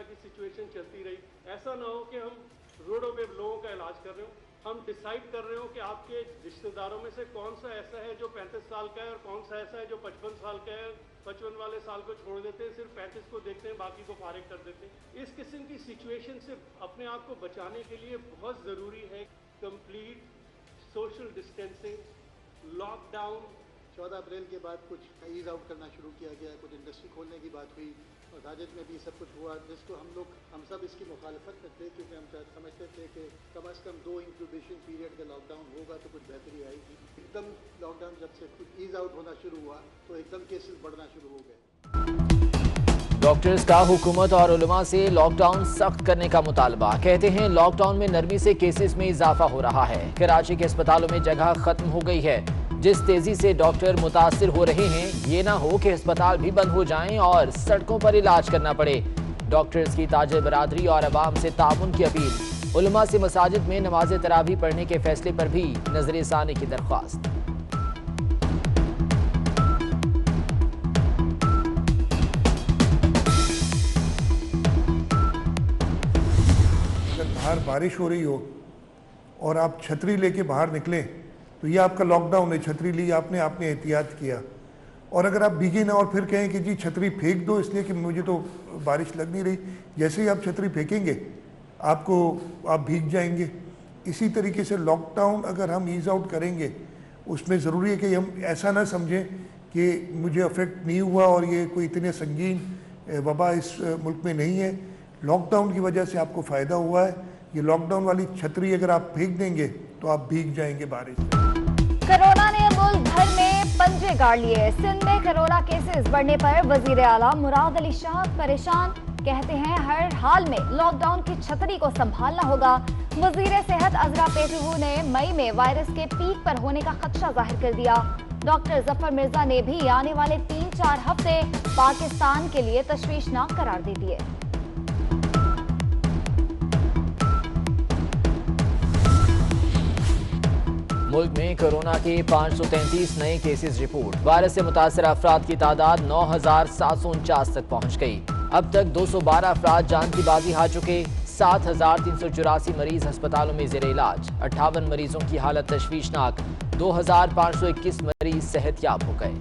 की सिचुएशन चलती रही, ऐसा ना हो कि हम रोडों पे लोगों का इलाज कर रहे हो, हम डिसाइड कर रहे हो कि आपके रिश्तेदारों में से कौन सा ऐसा है जो 35 साल का है और कौन सा ऐसा है जो 55 साल का है, 55 वाले साल को छोड़ देते हैं, सिर्फ 35 को देखते हैं, बाकी को फारिग कर देते हैं। इस किस्म की सिचुएशन से अपने आप को बचाने के लिए बहुत ज़रूरी है कंप्लीट सोशल डिस्टेंसिंग, लॉकडाउन। 14 अप्रैल के बाद कुछ ईज आउट करना शुरू किया गया, कुछ इंडस्ट्री खोलने की बात हुई और राजद में भी सब कुछ हुआ, जिसको हम सब इसकी मुखालफत करते क्योंकि हम समझते थे कि कम अज़ कम 2 इंक्यूबेशन पीरियड का लॉकडाउन होगा तो कुछ बेहतरी आएगी। एकदम लॉकडाउन जब से कुछ ईज आउट होना शुरू हुआ तो एकदम केसेस बढ़ना शुरू हो गए। डॉक्टर्स का हुकूमत और उलमा से लॉकडाउन सख्त करने का मुतालबा। कहते हैं लॉकडाउन में नरमी से केसेस में इजाफा हो रहा है। कराची के अस्पतालों में जगह खत्म हो गई है। जिस तेजी से डॉक्टर मुतासिर हो रहे हैं, ये ना हो कि अस्पताल भी बंद हो जाएं और सड़कों पर इलाज करना पड़े। डॉक्टर्स की ताजिर बरादरी और अवाम से ताउन की अपील। उलमा से मसाजिद में नमाज तरावी पढ़ने के फैसले पर भी नजरसानी की दरख्वास्त। अगर बाहर बारिश हो रही हो और आप छतरी लेके बाहर निकलें तो ये आपका लॉकडाउन है। छतरी ली आपने एहतियात किया, और अगर आप भीगे ना और फिर कहें कि जी छतरी फेंक दो इसलिए कि मुझे तो बारिश लग नहीं रही, जैसे ही आप छतरी फेंकेंगे आप भीग जाएंगे। इसी तरीके से लॉकडाउन अगर हम ईज़ आउट करेंगे उसमें ज़रूरी है कि हम ऐसा ना समझें कि मुझे अफेक्ट नहीं हुआ और ये कोई इतने संगीन वबा इस मुल्क में नहीं है। लॉकडाउन की वजह से आपको फ़ायदा हुआ है। ये लॉकडाउन वाली छतरी अगर आप फेंक देंगे तो आप भीग जाएंगे बारिश में। कोरोना ने मुल्क भर में पंजे गाड़ लिए। सिंध में कोरोना केसेस बढ़ने पर वजीर आला मुराद अली शाह परेशान। कहते हैं हर हाल में लॉकडाउन की छतरी को संभालना होगा। वजीर सेहत अजरा पेटरू ने मई में वायरस के पीक पर होने का खदशा जाहिर कर दिया। डॉक्टर जफर मिर्जा ने भी आने वाले 3-4 हफ्ते पाकिस्तान के लिए तशवीशनाक करार दे दिए। मुल्क में कोरोना के 533 नए केसेस रिपोर्ट। वायरस से मुतासर अफराद की तादाद 9,749 तक पहुंच गई। अब तक 212 अफराद जान की बाजी हार चुके। 7,384 मरीज अस्पतालों में ज़ेर इलाज। 58 मरीजों की हालत तशवीशनाक। 2,521 मरीज सेहतयाब हो गए।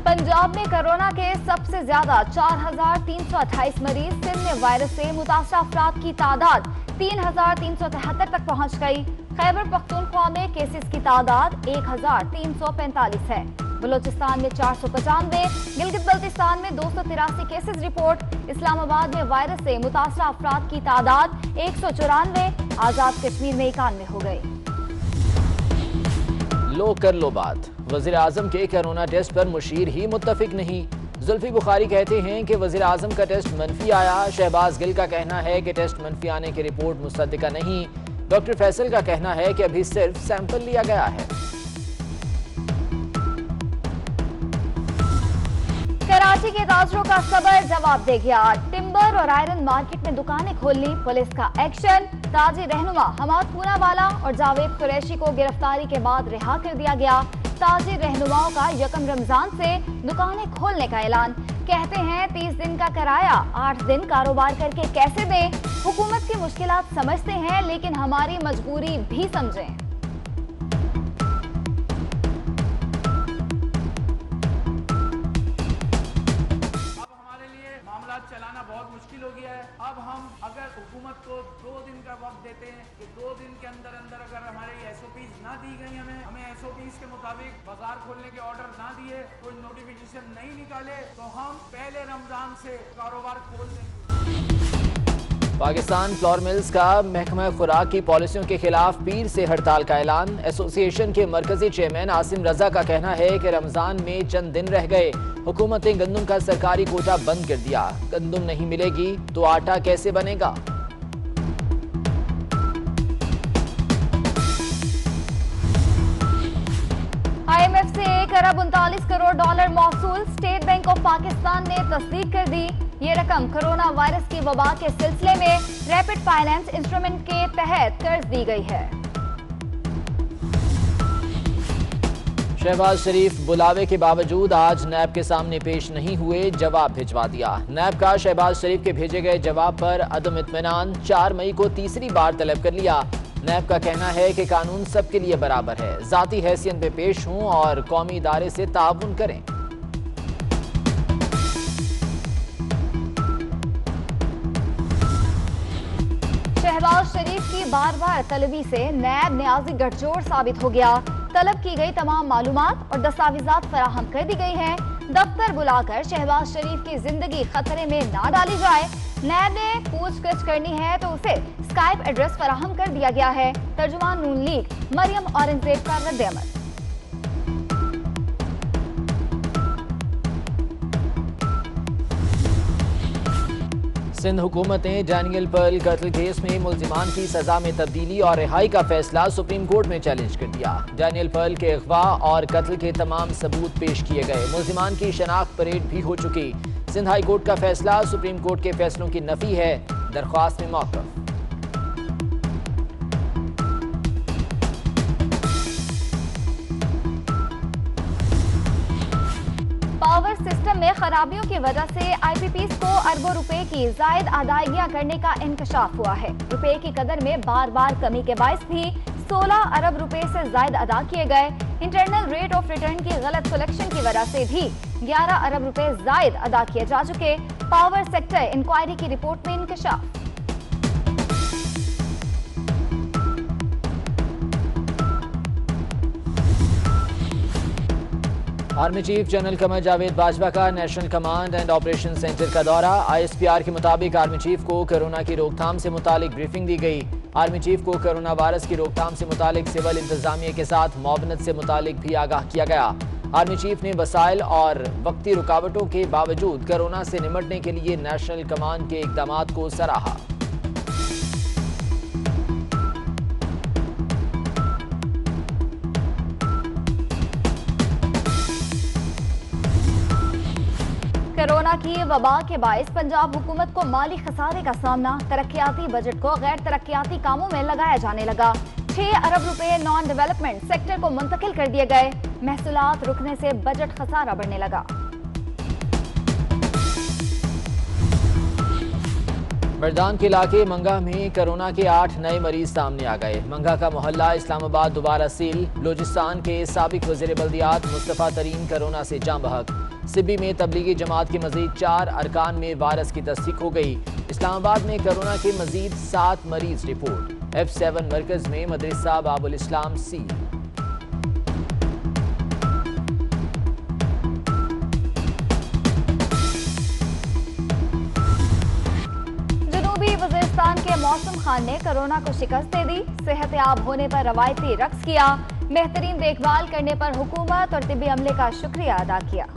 पंजाब में कोरोना के सबसे ज्यादा 4,328 मरीज। सिंध में वायरस से मुतासर अफराद की तादाद 3,373 तक पहुंच गई। खैबर पख्तूनख्वा में केसेस की तादाद 1,345 है। बलोचिस्तान में 495, गिलगित बल्तिस्तान में 283 केसेस रिपोर्ट। इस्लामाबाद में वायरस से मुतासर अफराद की तादाद 194। आजाद कश्मीर में 91 हो गई। लो कर लो बात। वज़ीर आज़म के कोरोना टेस्ट पर मुशीर ही मुत्तफिक नहीं। जुल्फी बुखारी कहते हैं कि वज़ीर आज़म का टेस्ट मनफी आया। शहबाज गिल का कहना है कि टेस्ट मनफी आने की रिपोर्ट मुसद्दिका नहीं। डॉक्टर फैसल का कहना है कि अभी सिर्फ सैंपल लिया गया है। कराची के ताजरों का सबर जवाब दे गया। टिम्बर और आयरन मार्केट में दुकानें खोलनी, पुलिस का एक्शन। ताजी रहनुमा हमाद पूनावाला और जावेद कुरैशी को गिरफ्तारी के बाद रिहा कर दिया गया। ताजी रहनुमाओं का यकम रमजान से दुकानें खोलने का ऐलान। कहते हैं 30 दिन का किराया 8 दिन कारोबार करके कैसे दें। हुकूमत की मुश्किलात समझते हैं लेकिन हमारी मजबूरी भी समझें। चलाना बहुत मुश्किल हो गया है। अब हम अगर हुकूमत को 2 दिन का वक्त देते हैं कि 2 दिन के अंदर अंदर अगर हमारी एसओपीज ना दी गई, हमें एसओपीज के मुताबिक बाजार खोलने के ऑर्डर ना दिए, कोई नोटिफिकेशन नहीं निकाले, तो हम पहले रमजान से कारोबार खोल देंगे। पाकिस्तान फ्लोर मिल्स का महकमा खुराक की पॉलिसियों के खिलाफ पीर से हड़ताल का ऐलान। एसोसिएशन के मरकजी चेयरमैन आसिम रजा का कहना है कि रमजान में चंद दिन रह गए, हुकूमत ने गंदम का सरकारी कोटा बंद कर दिया। गंदम नहीं मिलेगी तो आटा कैसे बनेगा। IMF से 1 अरब 39 करोड़ डॉलर मौसूल। स्टेट बैंक ऑफ पाकिस्तान ने तस्दीक कर दी। ये रकम कोरोना वायरस की वबा के सिलसिले में रैपिड फाइनेंस इंस्ट्रूमेंट के तहत कर्ज दी गई है। शहबाज शरीफ बुलावे के बावजूद आज नैब के सामने पेश नहीं हुए, जवाब भिजवा दिया। नैब का शहबाज शरीफ के भेजे गए जवाब पर अदम इत्मीनान 4 मई को तीसरी बार तलब कर लिया। नैब का कहना है कि कानून सबके लिए बराबर है, जाती हैसियत में पेश हों और कौमी इदारे से ताउन करें। शहबाज शरीफ की बार बार तलबी से नैब न्याजी गठजोड़ साबित हो गया। तलब की गई तमाम मालूमात और दस्तावेजात फराहम कर दी गई हैं। दफ्तर बुलाकर शहबाज शरीफ की जिंदगी खतरे में ना डाली जाए। नैब ने पूछगछ करनी है तो उसे स्काइप एड्रेस फराहम कर दिया गया है। तर्जुमान नून लीग मरियम औरंगजेब का रद्द-ए-अमल। सिंध हुकूमत ने डैनियल पर्ल कत्ल केस में मुल्जिमान की सजा में तब्दीली और रिहाई का फैसला सुप्रीम कोर्ट में चैलेंज कर दिया। डैनियल पर्ल के अगवा और कत्ल के तमाम सबूत पेश किए गए। मुल्जिमान की शनाख्त परेड भी हो चुकी। सिंध हाई कोर्ट का फैसला सुप्रीम कोर्ट के फैसलों की नफी है। दरख्वास्त में मौक़िफ़। पावर सिस्टम में खराबियों की वजह से आईपीपीज़ को अरबों रुपए की जायद अदायगियां करने का इंकशाफ हुआ है। रुपए की कदर में बार बार कमी के बायस भी 16 अरब रुपए से जायद अदा किए गए। इंटरनल रेट ऑफ रिटर्न की गलत कलेक्शन की वजह से भी 11 अरब रुपए जायद अदा किए जा चुके। पावर सेक्टर इंक्वायरी की रिपोर्ट में इंकशाफ। Army chief general Qamar Javed Bajwa का national command and operation centre का दौरा। आईएसपीआर के मुताबिक आर्मी चीफ को कोरोना की रोकथाम से मुतालिक ब्रीफिंग दी गई। आर्मी चीफ को कोरोना वायरस की रोकथाम से मुतालिक सिविल इंतजामिया के साथ मुआवनत से मुतालिक भी आगाह किया गया। आर्मी चीफ ने वसाइल और वक्ती रुकावटों के बावजूद कोरोना से निमटने के लिए नेशनल कमांड के इकदामात को सराहा। कोरोना की वबा के बायस पंजाब हुकूमत को माली खसारे का सामना। तरक्याती बजट को गैर तरक्याती कामों में लगाया जाने लगा। 6 अरब रुपए नॉन डेवलपमेंट सेक्टर को मुंतकिल कर दिए गए। महसूलात रुकने से बजट खसारा बढ़ने लगा। मर्दान के इलाके मंगा में कोरोना के 8 नए मरीज सामने आ गए। मंगा का मोहल्ला इस्लामाबाद दोबारा सील। बलूचिस्तान के साबिक वज़ीर बल्दियात मुस्तफ़ा तरीन कोरोना से जाँ बहक। सिब्बी में तबलीगी जमात के मजीद 4 अरकान में वायरस की तस्दीक हो गई। इस्लामाबाद में कोरोना के मजीद 7 मरीज रिपोर्ट। F7 मरकज में मदरसा बाबुल इस्लाम सी। जनूबी वज़ीरिस्तान के मौसम खान ने कोरोना को शिकस्त दे दी। सेहतयाब होने पर रवायती रक्स किया। बेहतरीन देखभाल करने पर हुकूमत और तिब्बी अमले का शुक्रिया अदा किया।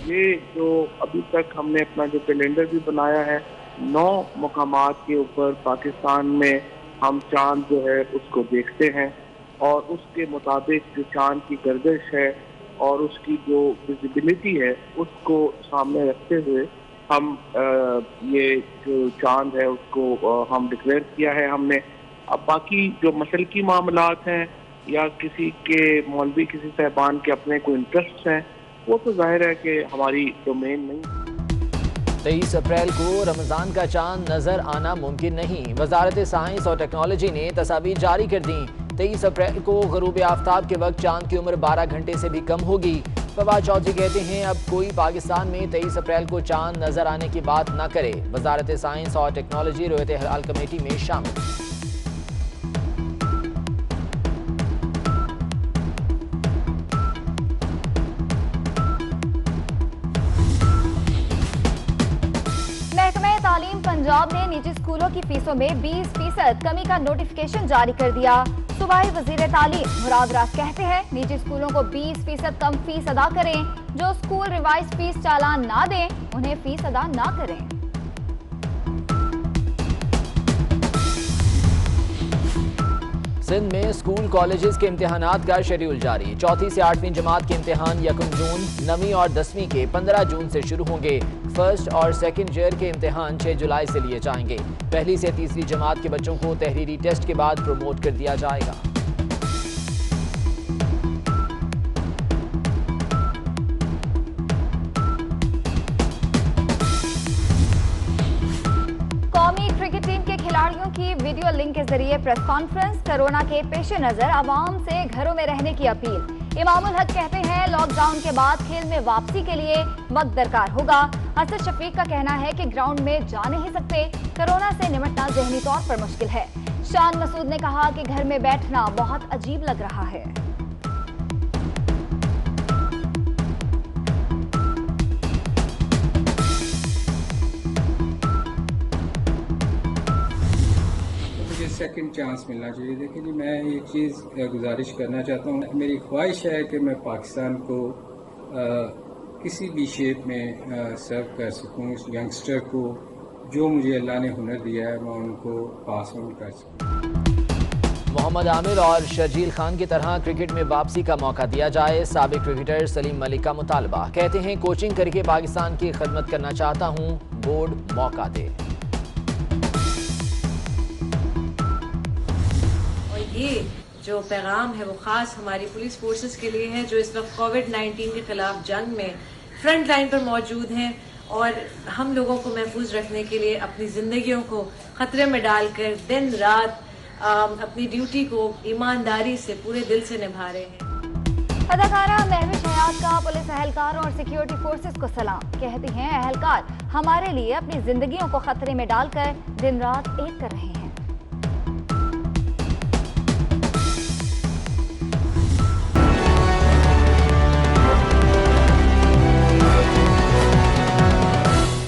ये जो अभी तक हमने अपना जो कैलेंडर भी बनाया है, 9 मकामात के ऊपर पाकिस्तान में हम चांद जो है उसको देखते हैं और उसके मुताबिक जो चांद की गर्दिश है और उसकी जो विजिबिलिटी है उसको सामने रखते हुए हम ये जो चांद है उसको हम डिक्लेयर किया है हमने। अब बाकी जो मसलकी मामलात हैं या किसी के मौलवी किसी साहबान के अपने कोई इंटरेस्ट हैं वो तो जाहिर है कि हमारी डोमेन नहीं। 23 अप्रैल को रमजान का चांद नजर आना मुमकिन नहीं। वजारत साइंस और टेक्नोलॉजी ने तस्वीर जारी कर दी। 23 अप्रैल को गरूब आफ्ताब के वक्त चांद की उम्र 12 घंटे से भी कम होगी। फवाद चौधरी कहते हैं अब कोई पाकिस्तान में 23 अप्रैल को चांद नजर आने की बात न करे। वजारत साइंस और टेक्नोलॉजी रोयत हलाल कमेटी में शामिल। पंजाब ने निजी स्कूलों की फीसों में 20% कमी का नोटिफिकेशन जारी कर दिया। सूबाई वजीर तालीम मुराद राज कहते हैं निजी स्कूलों को 20% कम फीस अदा करें। जो स्कूल रिवाइज फीस चालान ना दें उन्हें फीस अदा ना करें। सिंध में स्कूल कॉलेजेस के इम्तिहानात का शेड्यूल जारी। 4वीं से 8वीं जमात के इम्तिहान 1 जून, 9वीं और 10वीं के 15 जून से शुरू होंगे। فرسٹ اور سیکنڈ ایئر کے امتحان 6 جولائی سے لیے جائیں گے. پہلی سے تیسری جماعت کے بچوں کو تحریری ٹیسٹ کے بعد پروموٹ کر دیا جائے گا. قومی کرکٹ ٹیم کے کھلاڑیوں کی ویڈیو لنک کے ذریعے پریس کانفرنس. کورونا کے پیش نظر عوام سے گھروں میں رہنے کی اپیل. امام الحق کہتے ہیں لاک ڈاؤن کے بعد کھیل میں واپسی کے لیے وقت درکار ہوگا. اسد شفیق کا کہنا ہے کہ گراؤنڈ میں جا نہیں سکتے, کورونا سے نمٹنا ذہنی طور پر مشکل ہے. شان مسعود نے کہا کہ گھر میں بیٹھنا بہت عجیب لگ رہا ہے. سیکنڈ چانس ملنا چاہیے. دیکھیں جی, میں ایک چیز گزارش کرنا چاہتا ہوں. میری خواہش ہے کہ میں پاکستان کو کسی بھی شیپ میں سرو کر سکوں. اس ینگسٹر کو جو مجھے اللہ نے ہنر دیا ہے میں ان کو پاس آن کر سکوں. محمد عامر اور شرجیل خان کی طرح کرکٹ میں واپسی کا موقع دیا جائے. سابق کرکٹر سلیم ملک کا مطالبہ. کہتے ہیں کوچنگ کر کے پاکستان کی خدمت کرنا چاہتا ہوں, بورڈ موقع دے. یہ جو پیغام ہے وہ خاص ہماری پولیس فورسز کے لیے ہے جو اس وقت کووڈ-19 کے خلاف جنگ میں فرنٹ لائن پر موجود ہیں اور ہم لوگوں کو محفوظ رکھنے کے لیے اپنی زندگیوں کو خطرے میں ڈال کر دن رات اپنی ڈیوٹی کو ایمانداری سے پورے دل سے نبھا رہے ہیں. اداکارہ مہوش حیات کا پولیس اہلکاروں اور سیکیورٹی فورسز کو سلام. کہتی ہیں اہلکار ہمارے لیے اپنی زندگیوں کو خطرے میں ڈال کر دن رات ایک کر رہے ہیں.